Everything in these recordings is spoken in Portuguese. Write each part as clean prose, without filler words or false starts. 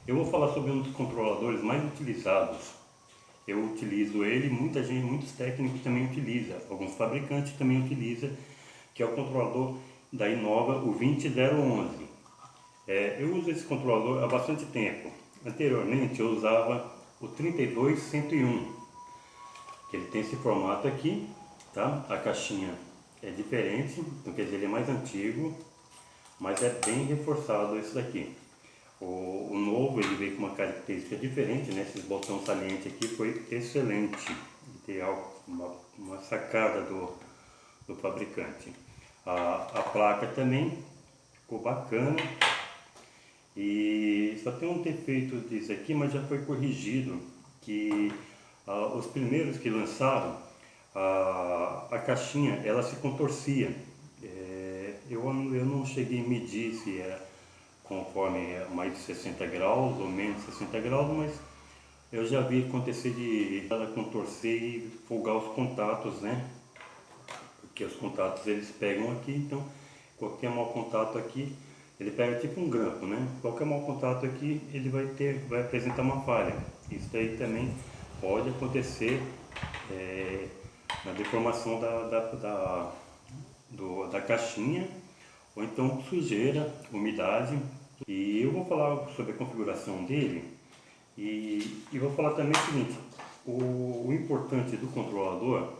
Eu vou falar sobre um dos controladores mais utilizados. Eu utilizo ele, muita gente, muitos técnicos também utilizam, alguns fabricantes também utilizam, que é o controlador da Innova, o 20011. Eu uso esse controlador há bastante tempo. Anteriormente eu usava o 32101, que ele tem esse formato aqui, tá? A caixinha é diferente, então quer dizer, ele é mais antigo, mas é bem reforçado esse daqui. O novo ele veio com uma característica diferente, né? Esses botões salientes aqui foi excelente, ideal, uma sacada do fabricante. A placa também ficou bacana, e só tem um defeito disso aqui, mas já foi corrigido, que os primeiros que lançaram, a caixinha ela se contorcia. Eu não cheguei a medir se é conforme mais de 60 graus ou menos de 60 graus, mas eu já vi acontecer de ela contorcer e folgar os contatos, né? Porque os contatos eles pegam aqui, então qualquer mau contato aqui, ele pega tipo um grampo, né? Qualquer mau contato aqui, ele vai apresentar uma falha. Isso daí também pode acontecer na deformação da caixinha, ou então sujeira, umidade. E eu vou falar sobre a configuração dele e vou falar também o seguinte: o importante do controlador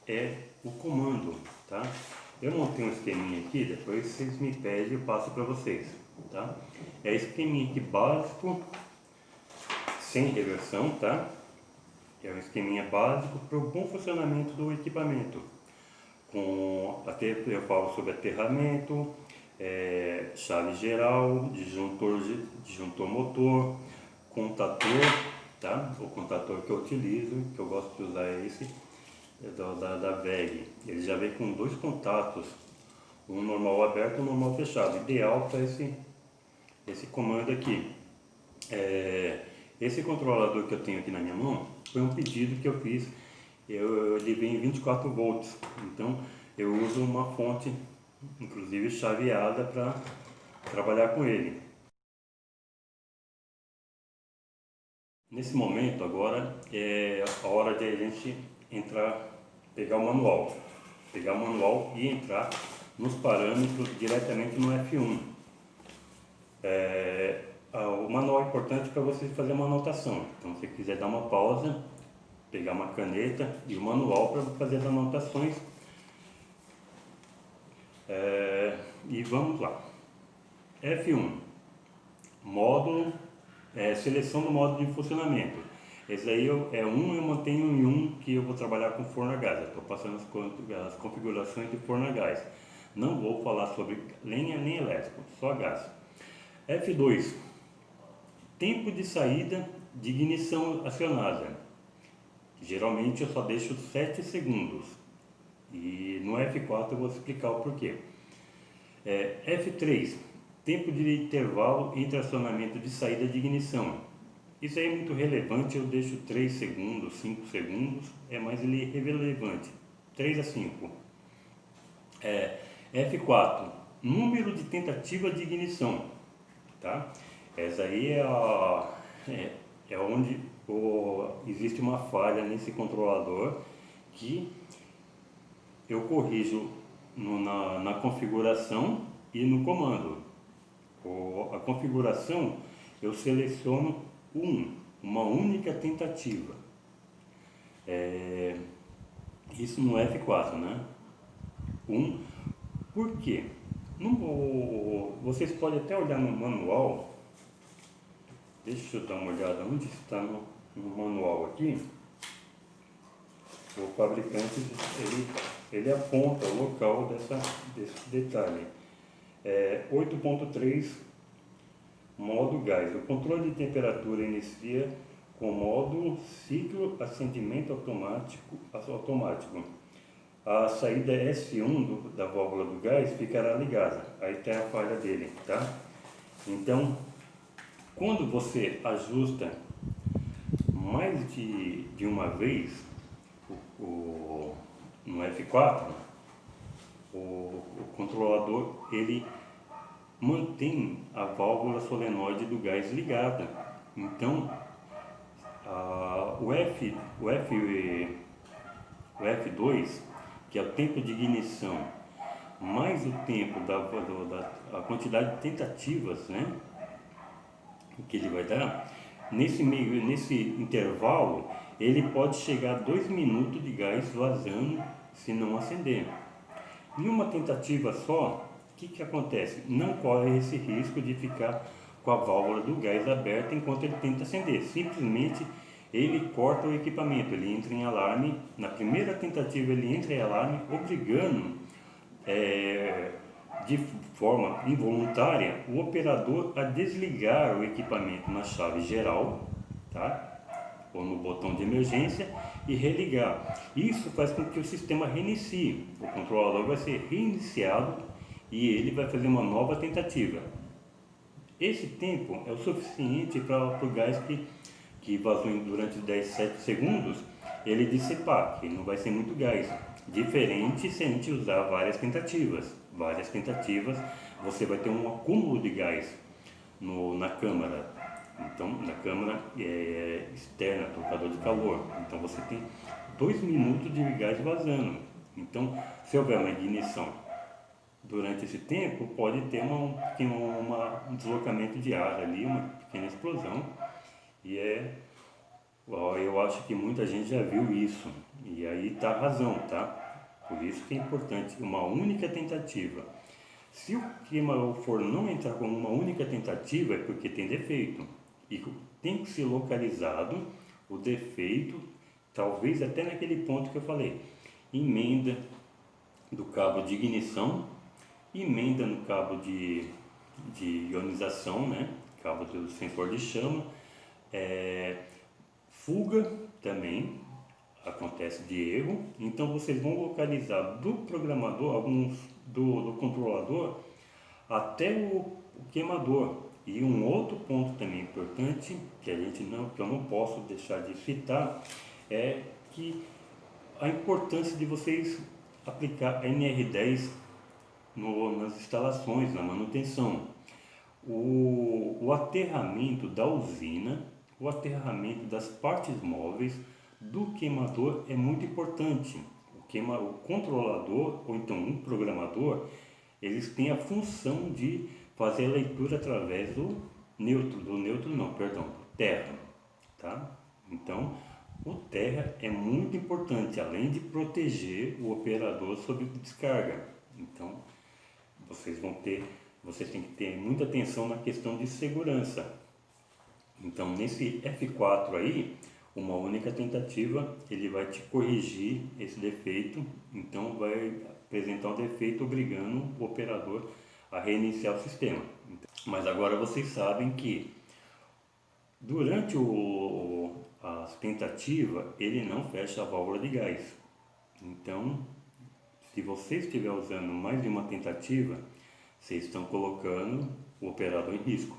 é o comando, tá? Eu montei um esqueminha aqui, depois vocês me pedem, eu passo para vocês, tá? É esqueminha aqui básico, sem reversão, tá? É um esqueminha básico para o bom funcionamento do equipamento. Até eu falo sobre aterramento, chave geral, disjuntor motor, contator, tá? O contator que eu utilizo, que eu gosto de usar é esse, da VEG. Ele já vem com dois contatos, um normal aberto e um normal fechado, ideal para esse comando aqui. Esse controlador que eu tenho aqui na minha mão foi um pedido que eu fiz. Ele vem em 24 volts, então eu uso uma fonte, inclusive chaveada, para trabalhar com ele. Nesse momento agora é a hora de a gente pegar o manual e entrar nos parâmetros diretamente no F1. O manual é importante para você fazer uma anotação, então se você quiser dar uma pausa, pegar uma caneta e o manual para fazer as anotações. E vamos lá. F1, módulo, seleção do modo de funcionamento. Esse aí eu mantenho em um que eu vou trabalhar com forno a gás. Estou passando as configurações de forno a gás. Não vou falar sobre lenha nem elétrico, só gás. F2, tempo de saída de ignição acionada. Geralmente eu só deixo 7 segundos. E no F4 eu vou explicar o porquê. F3, tempo de intervalo entre acionamento de saída de ignição. Isso aí é muito relevante, eu deixo 3 segundos, 5 segundos, é mais irrelevante. 3 a 5. F4, número de tentativa de ignição. Tá? Essa aí é onde existe uma falha nesse controlador que eu corrijo na configuração e no comando. A configuração eu seleciono uma única tentativa. Isso no F4, né? Por quê? Vocês podem até olhar no manual. Deixa eu dar uma olhada onde está no manual aqui. O fabricante ele aponta o local desse detalhe. 8.3 modo gás. O controle de temperatura inicia com modo ciclo acendimento automático. A saída S1 da válvula do gás ficará ligada. Aí tem a falha dele, tá? Então, quando você ajusta mais de uma vez no F4, o controlador ele mantém a válvula solenoide do gás ligada. Então, o F2, que é o tempo de ignição, mais o tempo a quantidade de tentativas, né, que ele vai dar, nesse intervalo, ele pode chegar a 2 minutos de gás vazando se não acender. Em uma tentativa só, o que acontece? Não corre esse risco de ficar com a válvula do gás aberta enquanto ele tenta acender. Simplesmente ele corta o equipamento, ele entra em alarme. Na primeira tentativa ele entra em alarme, obrigando de forma involuntária o operador a desligar o equipamento na chave geral, tá? Ou no botão de emergência e religar. Isso faz com que o sistema reinicie. O controlador vai ser reiniciado e ele vai fazer uma nova tentativa. Esse tempo é o suficiente para o gás que vazou durante 7 segundos ele dissipar, que não vai ser muito gás. Diferente se a gente usar várias tentativas. Várias tentativas, você vai ter um acúmulo de gás na câmara. Então, na câmara externa, trocador de calor. Então, você tem 2 minutos de gás vazando. Então, se houver uma ignição durante esse tempo, pode ter um deslocamento de ar ali, uma pequena explosão. E eu acho que muita gente já viu isso. E aí tá a razão, tá? Por isso que é importante uma única tentativa. Se o forno não entrar com uma única tentativa, é porque tem defeito. E tem que ser localizado o defeito, talvez até naquele ponto que eu falei. Emenda do cabo de ignição, emenda no cabo de ionização, né? Cabo do sensor de chama, fuga também acontece de erro. Então vocês vão localizar do programador, alguns do controlador até o queimador. E um outro ponto também importante que eu não posso deixar de citar é que a importância de vocês aplicar a NR10 nas instalações, na manutenção. O aterramento da usina, o aterramento das partes móveis do queimador é muito importante. O controlador, ou então um programador, eles têm a função de fazer a leitura através do terra, tá? Então, o terra é muito importante, além de proteger o operador sob descarga. Então, vocês têm que ter muita atenção na questão de segurança. Então, nesse F4 aí, uma única tentativa, ele vai te corrigir esse defeito, então vai apresentar um defeito obrigando o operador a reiniciar o sistema. Mas agora vocês sabem que durante a tentativa, ele não fecha a válvula de gás. Então, se você estiver usando mais de uma tentativa, vocês estão colocando o operador em risco.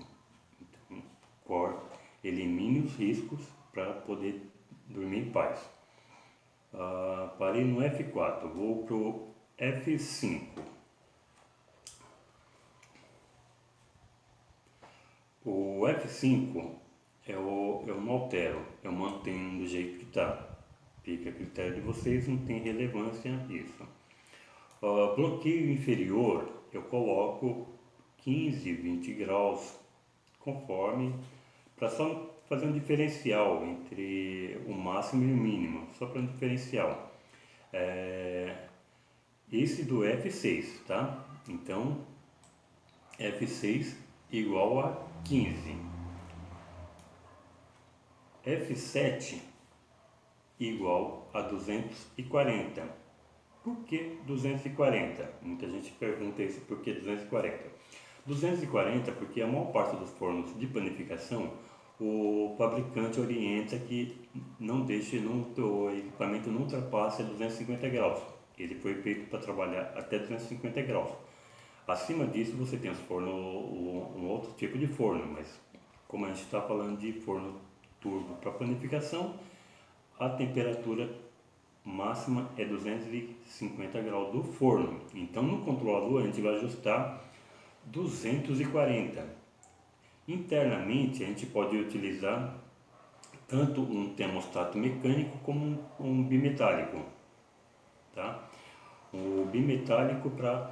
Então, elimine os riscos para poder dormir em paz. Parei no F4, vou para o F5. O F5 eu não altero, eu mantenho do jeito que está. Fica a critério de vocês, não tem relevância isso. Bloqueio inferior eu coloco 15, 20 graus, conforme, para só fazer um diferencial entre o máximo e o mínimo, só para um diferencial. Esse do F6, tá? Então, F6 igual a 15. F7 igual a 240. Por que 240? Muita gente pergunta isso, por que 240? 240 porque a maior parte dos fornos de panificação, o fabricante orienta que o equipamento não ultrapasse 250 graus. Ele foi feito para trabalhar até 250 graus. Acima disso você tem os fornos, um outro tipo de forno, mas como a gente está falando de forno turbo para panificação, a temperatura máxima é 250 graus do forno. Então no controlador a gente vai ajustar 240. Internamente a gente pode utilizar tanto um termostato mecânico como um bimetálico, tá? O bimetálico para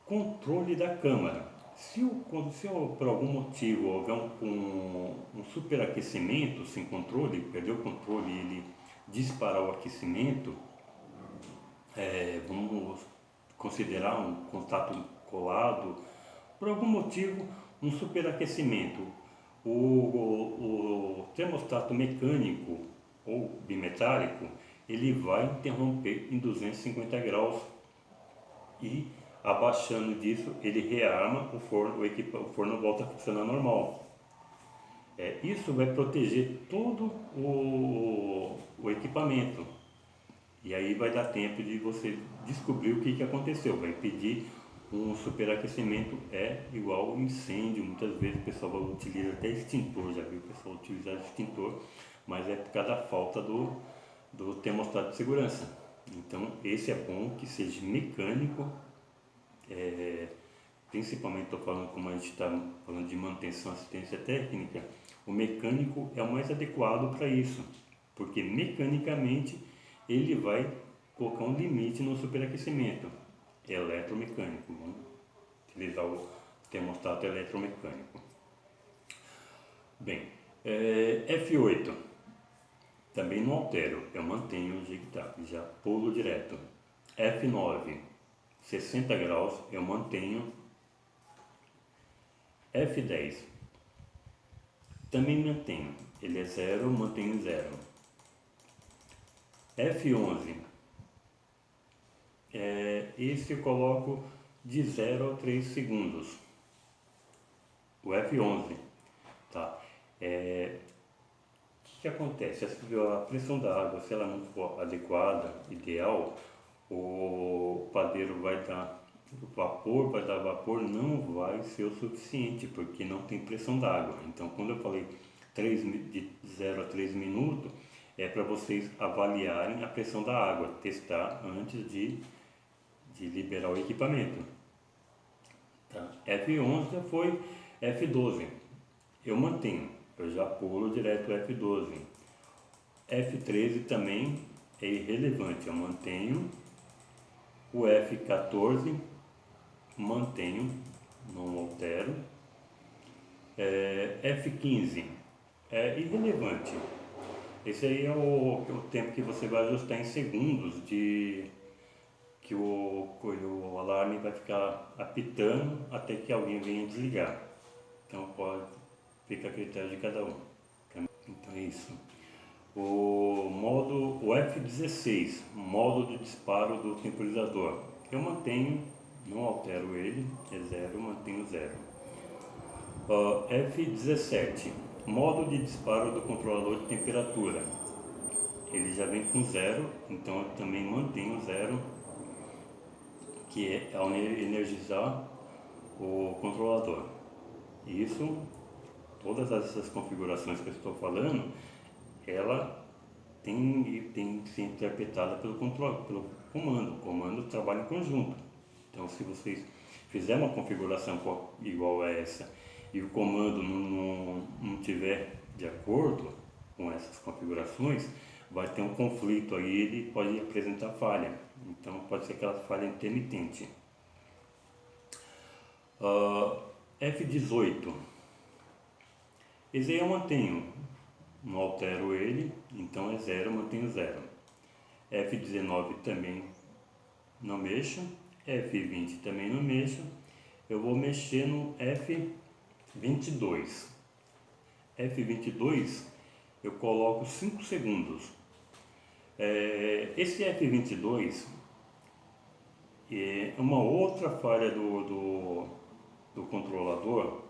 controle da câmara. Se por algum motivo houver um superaquecimento sem controle, perder o controle e ele disparar o aquecimento, vamos considerar um contato colado, por algum motivo um superaquecimento. O termostato mecânico ou bimetálico, ele vai interromper em 250 graus e abaixando disso ele rearma o forno, o forno volta a funcionar normal. Isso vai proteger todo o equipamento e aí vai dar tempo de você descobrir o que aconteceu, vai impedir um superaquecimento. É igual um incêndio, muitas vezes o pessoal utiliza até extintor, já viu o pessoal utilizar extintor, mas é por causa da falta do termostato de segurança. Então esse é bom que seja mecânico, principalmente estou falando como a gente está falando de manutenção e assistência técnica, o mecânico é o mais adequado para isso, porque mecanicamente ele vai colocar um limite no superaquecimento. Eletromecânico, vamos utilizar o termostato eletromecânico. Bem, F8, também não altero, eu mantenho o jeito que está, já pulo direto. F9, 60 graus, eu mantenho. F10, também mantenho, ele é 0, mantenho 0. F11, esse eu coloco de 0 a 3 segundos. O F11, tá? O que acontece? A pressão da água, se ela não for adequada, ideal, o padeiro vai dar vapor, não vai ser o suficiente, porque não tem pressão d'água. Então, quando eu falei de 0 a 3 minutos, é para vocês avaliarem a pressão da água, testar antes de liberar o equipamento. Tá? F11 já foi. F12, eu mantenho, eu já pulo direto F12. F13 também é irrelevante, eu mantenho. O F14, mantenho, não altero. F15 é irrelevante. Esse aí é o tempo que você vai ajustar em segundos de que o alarme vai ficar apitando até que alguém venha desligar. Então fica a critério de cada um. Então é isso. O F16, modo de disparo do temporizador, eu mantenho, não altero ele, é 0, mantenho 0. F17, modo de disparo do controlador de temperatura, ele já vem com 0, então eu também mantenho 0, que é ao energizar o controlador. Isso, todas essas configurações que eu estou falando, ela tem que ser interpretada pelo comando. O comando trabalha em conjunto. Então, se vocês fizerem uma configuração igual a essa e o comando não tiver de acordo com essas configurações, vai ter um conflito aí, ele pode apresentar falha. Então, pode ser aquela falha intermitente. F18, esse aí eu mantenho, não altero ele, então é 0, mantenho 0. F19 também não mexo, F20 também não mexo, eu vou mexer no F22. F22 eu coloco 5 segundos. Esse F22 é uma outra falha do controlador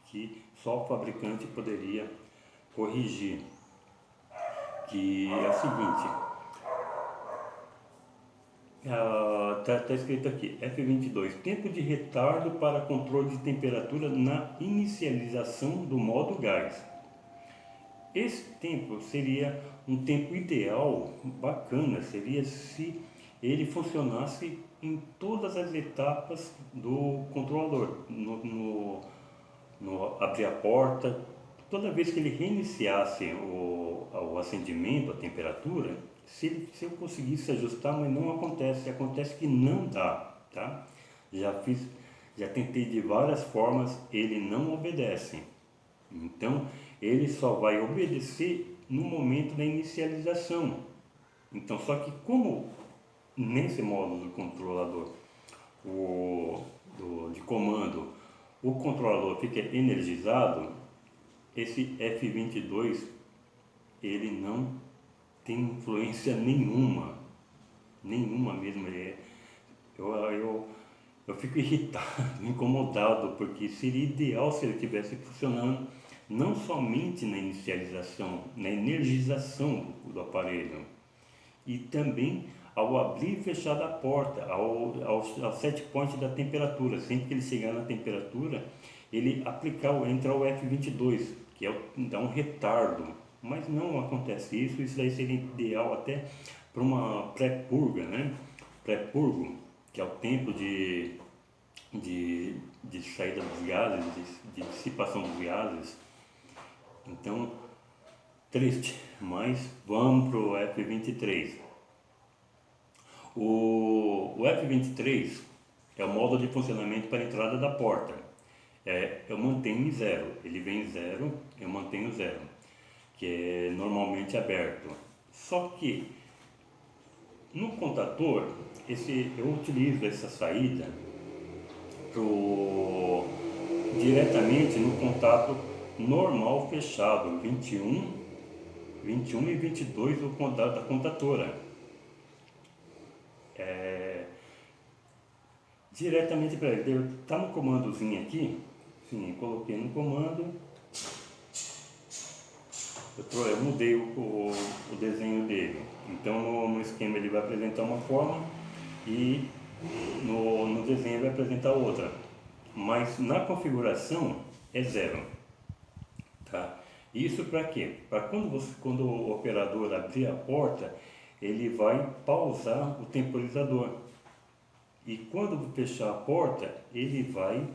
que só o fabricante poderia corrigir, que é o seguinte, tá escrito aqui, F22, tempo de retardo para controle de temperatura na inicialização do modo gás. Esse tempo seria um tempo ideal, bacana, seria se ele funcionasse em todas as etapas do controlador, no abrir a porta, toda vez que ele reiniciasse o acendimento, a temperatura, se eu conseguisse ajustar, mas não acontece, acontece que não dá, tá? Já tentei de várias formas, ele não obedece. Então, ele só vai obedecer no momento da inicialização. Então, só que como nesse modo do controlador de comando, o controlador fica energizado, esse F22 ele não tem influência nenhuma, nenhuma mesmo. Eu fico irritado, incomodado, porque seria ideal se ele estivesse funcionando não somente na inicialização, na energização do aparelho, e também ao abrir e fechar a porta, ao set point da temperatura. Sempre que ele chegar na temperatura, ele entrar o F22, que dá um retardo, mas não acontece isso. Isso daí seria ideal até para uma pré-purga, né? Pré-purgo, que é o tempo de saída dos gases, de dissipação dos gases. Então, triste, mas vamos para o F23. O F23 é o modo de funcionamento para a entrada da porta. Eu mantenho em zero, ele vem em zero, eu mantenho zero, que é normalmente aberto. Só que no contador, eu utilizo essa saída diretamente no contato normal fechado, 21 e 22 da contadora. Diretamente para ele. Está no comandozinho aqui, sim, eu coloquei no comando, eu mudei o desenho dele. Então no esquema ele vai apresentar uma forma e no desenho ele vai apresentar outra. Mas na configuração é zero. Tá? Isso para quê? Para quando o operador abrir a porta, ele vai pausar o temporizador. E quando fechar a porta, ele vai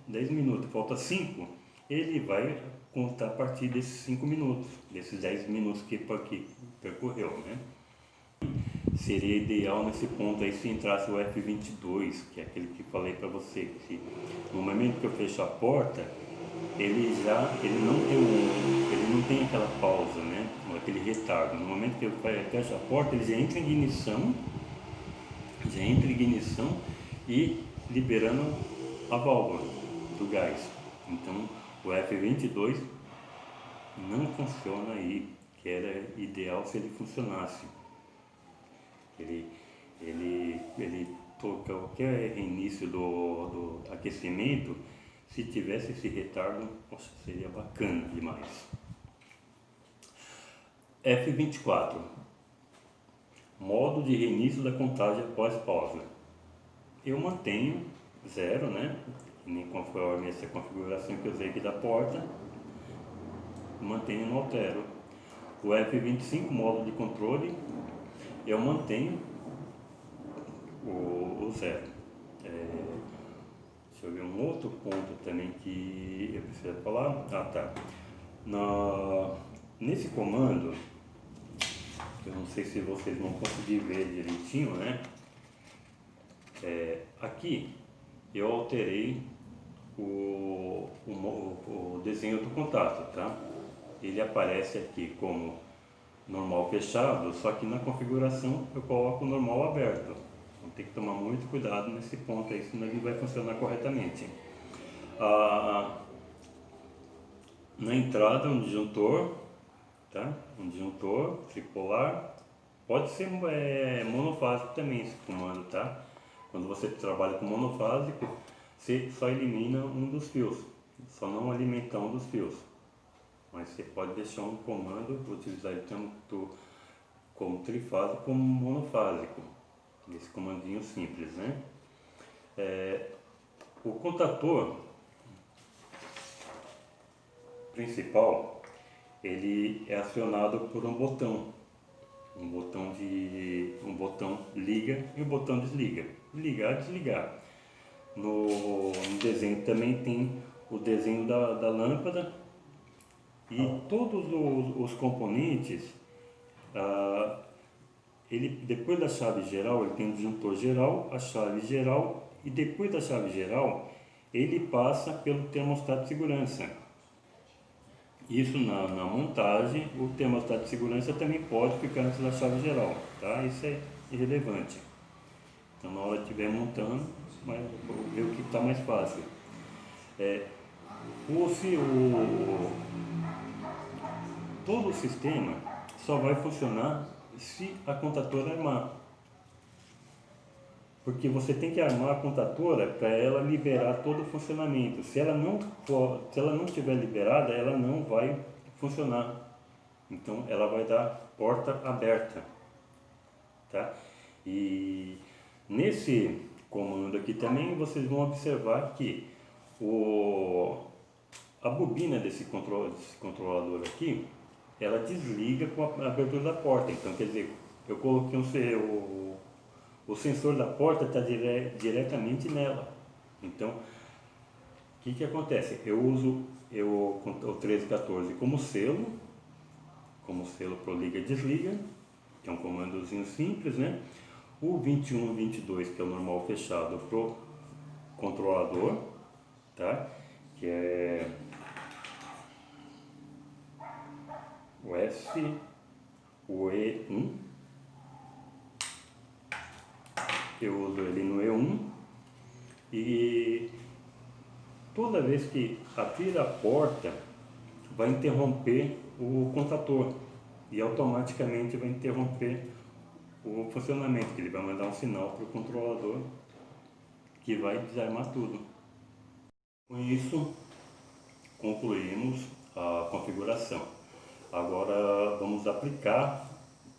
10 minutos, falta 5, ele vai contar a partir desses 5 minutos, desses 10 minutos que percorreu, né? Seria ideal nesse ponto aí se entrasse o F22, que é aquele que falei para você, que no momento que eu fecho a porta, ele não tem aquela pausa, né? Aquele retardo. No momento que eu fecho a porta, ele já entra em ignição e liberando a válvula do gás. Então o F22 não funciona aí, que era ideal se ele funcionasse. Qualquer reinício do aquecimento, se tivesse esse retardo, nossa, seria bacana demais. F24, modo de reinício da contagem após pausa. Eu mantenho zero, né? Nem conforme essa configuração que eu usei aqui da porta, mantenho, não altero. O F25, modo de controle, eu mantenho o zero. Deixa eu ver um outro ponto também que eu preciso falar. Tá. Nesse comando, eu não sei se vocês vão conseguir ver direitinho, né? Aqui eu alterei o desenho do contato, tá? Ele aparece aqui como normal fechado, só que na configuração eu coloco o normal aberto. Então tem que tomar muito cuidado nesse ponto aí, senão ele vai funcionar corretamente. Na entrada um disjuntor, tá? Um disjuntor tripolar, pode ser monofásico também esse comando, tá? Quando você trabalha com monofásico, você só elimina um dos fios, só não alimentar um dos fios. Mas você pode deixar um comando, utilizar ele tanto como trifásico como monofásico, esse comandinho simples, né? O contador, principal, ele é acionado por um botão liga e um botão desliga, ligar e desligar. No desenho também tem o desenho da lâmpada e todos os componentes, ele, depois da chave geral, ele tem o disjuntor geral, a chave geral, e depois da chave geral ele passa pelo termostato de segurança. Isso na montagem, o termostato de segurança também pode ficar antes da chave geral, tá? Isso é irrelevante. Então na hora que estiver montando, mas vou ver o que está mais fácil. Todo o sistema só vai funcionar se a contatora armar. Porque você tem que armar a contatora para ela liberar todo o funcionamento. Se ela não estiver liberada, ela não vai funcionar. Então ela vai dar porta aberta, tá? E nesse comando aqui também vocês vão observar que a bobina desse controlador aqui, ela desliga com a abertura da porta. Então quer dizer, eu coloquei o sensor da porta está diretamente nela. Então, o que acontece? Eu uso o 1314 como selo para liga e desliga, que é um comandozinho simples, né? O 2122, que é o normal fechado para o controlador, tá? Que é o S, o E1. Eu uso ele no E1 e toda vez que abrir a porta vai interromper o contator e automaticamente vai interromper o funcionamento, que ele vai mandar um sinal para o controlador que vai desarmar tudo. Com isso concluímos a configuração. Agora vamos aplicar.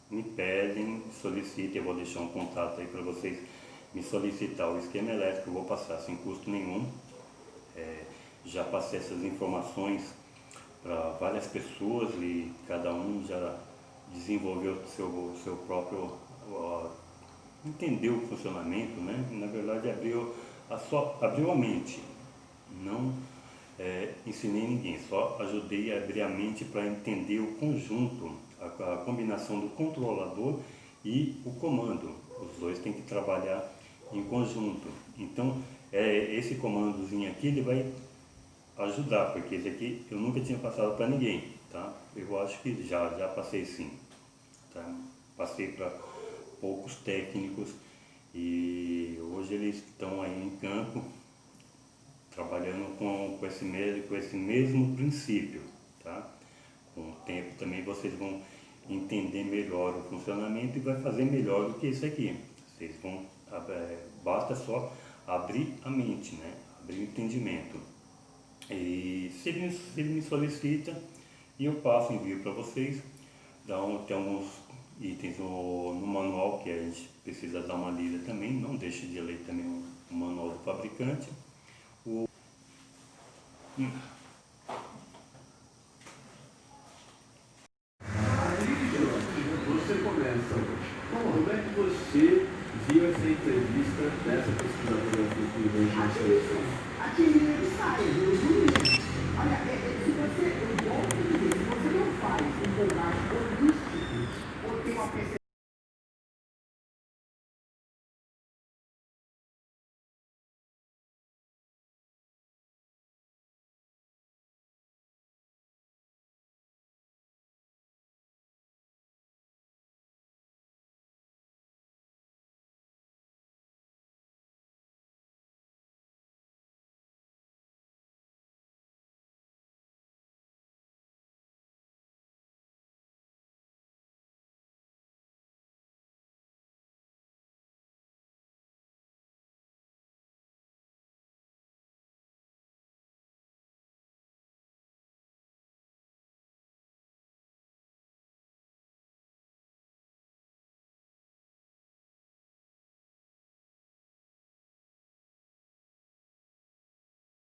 Me pedem, solicitem, eu vou deixar um contato aí para vocês me solicitar o esquema elétrico, eu vou passar sem custo nenhum. Já passei essas informações para várias pessoas e cada um já desenvolveu seu próprio, entendeu o funcionamento, né? Na verdade abriu a mente, não ensinei ninguém, só ajudei a abrir a mente para entender o conjunto, a combinação do controlador e o comando. Os dois têm que trabalhar em conjunto. Então, esse comandozinho aqui, ele vai ajudar, porque esse aqui eu nunca tinha passado para ninguém, tá? Eu acho que já passei sim, tá? Passei para poucos técnicos e hoje eles estão aí em campo trabalhando com esse mesmo princípio, tá? Com o tempo também vocês vão entender melhor o funcionamento e vai fazer melhor do que isso aqui. Vocês vão, basta só abrir a mente, né? Abrir o entendimento. E se ele me solicita, e eu passo, envio para vocês. Tem alguns itens no manual que a gente precisa dar uma lida também. Não deixe de ler também o manual do fabricante. Você começa. Como é que você viu essa entrevista dessa pesquisadora que Aqui sai, olha, se você,